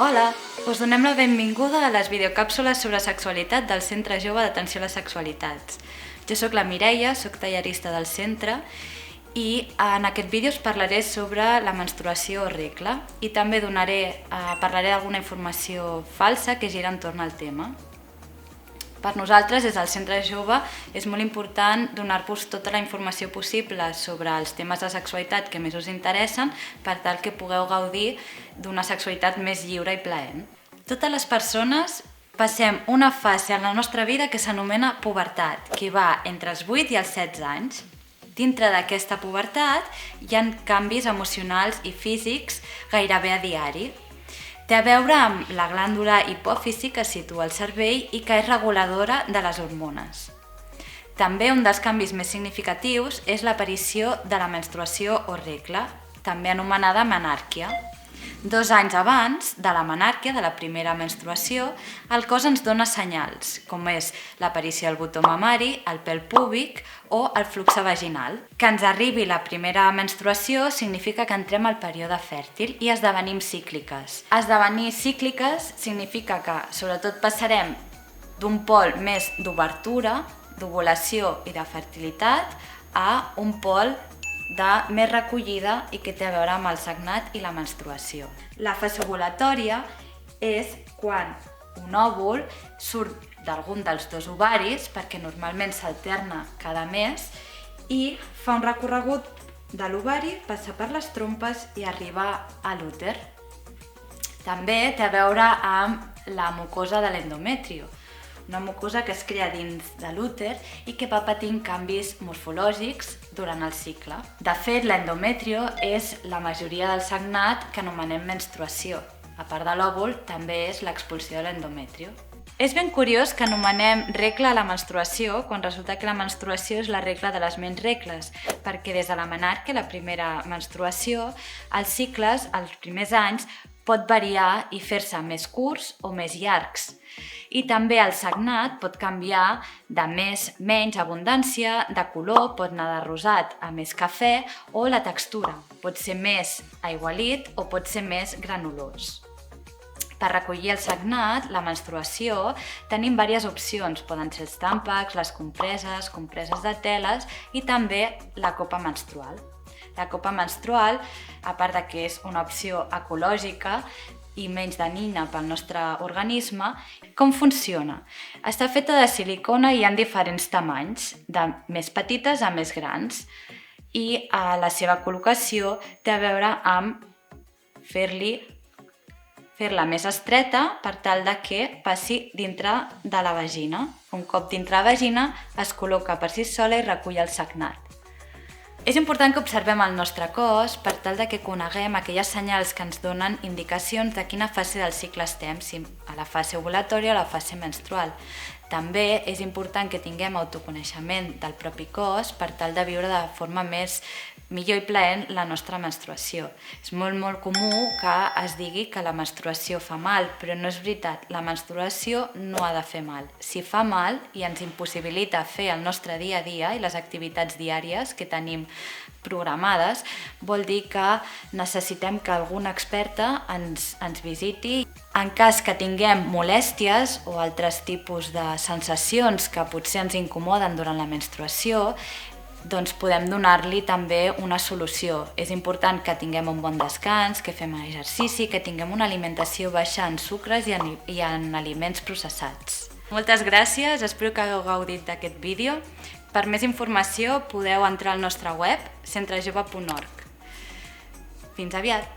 Hola, us donem la benvinguda a les videocàpsules sobre sexualitat del Centre Jove d'Atenció a les Sexualitats. Jo sóc la Mireia, sóc tallarista del centre i en aquest vídeo us parlaré sobre la menstruació o regla i també parlaré d'alguna informació falsa que gira entorn al tema. Per nosaltres, des del Centre Jove, és molt important donar-vos tota la informació possible sobre els temes de sexualitat que més us interessen per tal que pugueu gaudir d'una sexualitat més lliure i plaent. Totes les persones passem una fase en la nostra vida que s'anomena pubertat, que va entre els 8 i els 16 anys. Dintre d'aquesta pubertat hi ha canvis emocionals i físics gairebé a diari. Té a veure amb la glàndula hipòfisi que situa al cervell i que és reguladora de les hormones. També un dels canvis més significatius és l'aparició de la menstruació o regla, també anomenada menàrquia. 2 anys abans de la menàrquia, de la primera menstruació, el cos ens dona senyals, com és l'aparició del botó mamari, el pèl púbic o el flux vaginal. Que ens arribi la primera menstruació significa que entrem al període fèrtil i esdevenim cícliques. Esdevenir cícliques significa que sobretot passarem d'un pol més d'obertura, d'ovulació i de fertilitat a un pol de més recollida i que té a veure amb el sagnat i la menstruació. La fase ovulatòria és quan un òvul surt d'algun dels dos ovaris, perquè normalment s'alterna cada mes, i fa un recorregut de l'ovari, passa per les trompes i arriba a l'úter. També té a veure amb la mucosa de l'endometrio, una mucosa que es crea dins de l'úter i que va patint canvis morfològics durant el cicle. De fet, l'endometrio és la majoria del sagnat que anomenem menstruació. A part de l'òvul, també és l'expulsió de l'endometrio. És ben curiós que anomenem regla a la menstruació quan resulta que la menstruació és la regla de les menys regles, perquè des de la menàrquia, la primera menstruació, els cicles, els primers anys, pot variar i fer-se més curts o més llargs. I també el sagnat pot canviar de menys abundància, de color, pot anar de rosat a més cafè, o la textura pot ser més aigualit o pot ser més granulós. Per recollir el sagnat, la menstruació, tenim diverses opcions. Poden ser els tàmpacs, les compreses de teles i també la copa menstrual. La copa menstrual, a part de que és una opció ecològica i menys dañina pel nostre organisme, com funciona? Està feta de silicona i hi ha diferents tamanys, de més petites a més grans, i la seva col·locació té a veure amb fer-la més estreta per tal de que passi dintre de la vagina. Un cop dintre la vagina es col·loca per si sola i recull el sagnat. És important que observem el nostre cos per tal de que coneguem aquelles senyals que ens donen indicacions de quina fase del cicle estem, si a la fase ovulatòria o a la fase menstrual. També és important que tinguem autoconeixement del propi cos per tal de viure de forma millor i plaent la nostra menstruació. És molt comú que es digui que la menstruació fa mal, però no és veritat, la menstruació no ha de fer mal. Si fa mal i ens impossibilita fer el nostre dia a dia i les activitats diàries que tenim programades, vol dir que necessitem que alguna experta ens visiti. En cas que tinguem molèsties o altres tipus de sensacions que potser ens incomoden durant la menstruació, doncs podem donar-li també una solució. És important que tinguem un bon descans, que fem exercici, que tinguem una alimentació baixa en sucres i en aliments processats. Moltes gràcies, espero que hagueu gaudit d'aquest vídeo. Per més informació podeu entrar al nostre web centrejove.org. Fins aviat!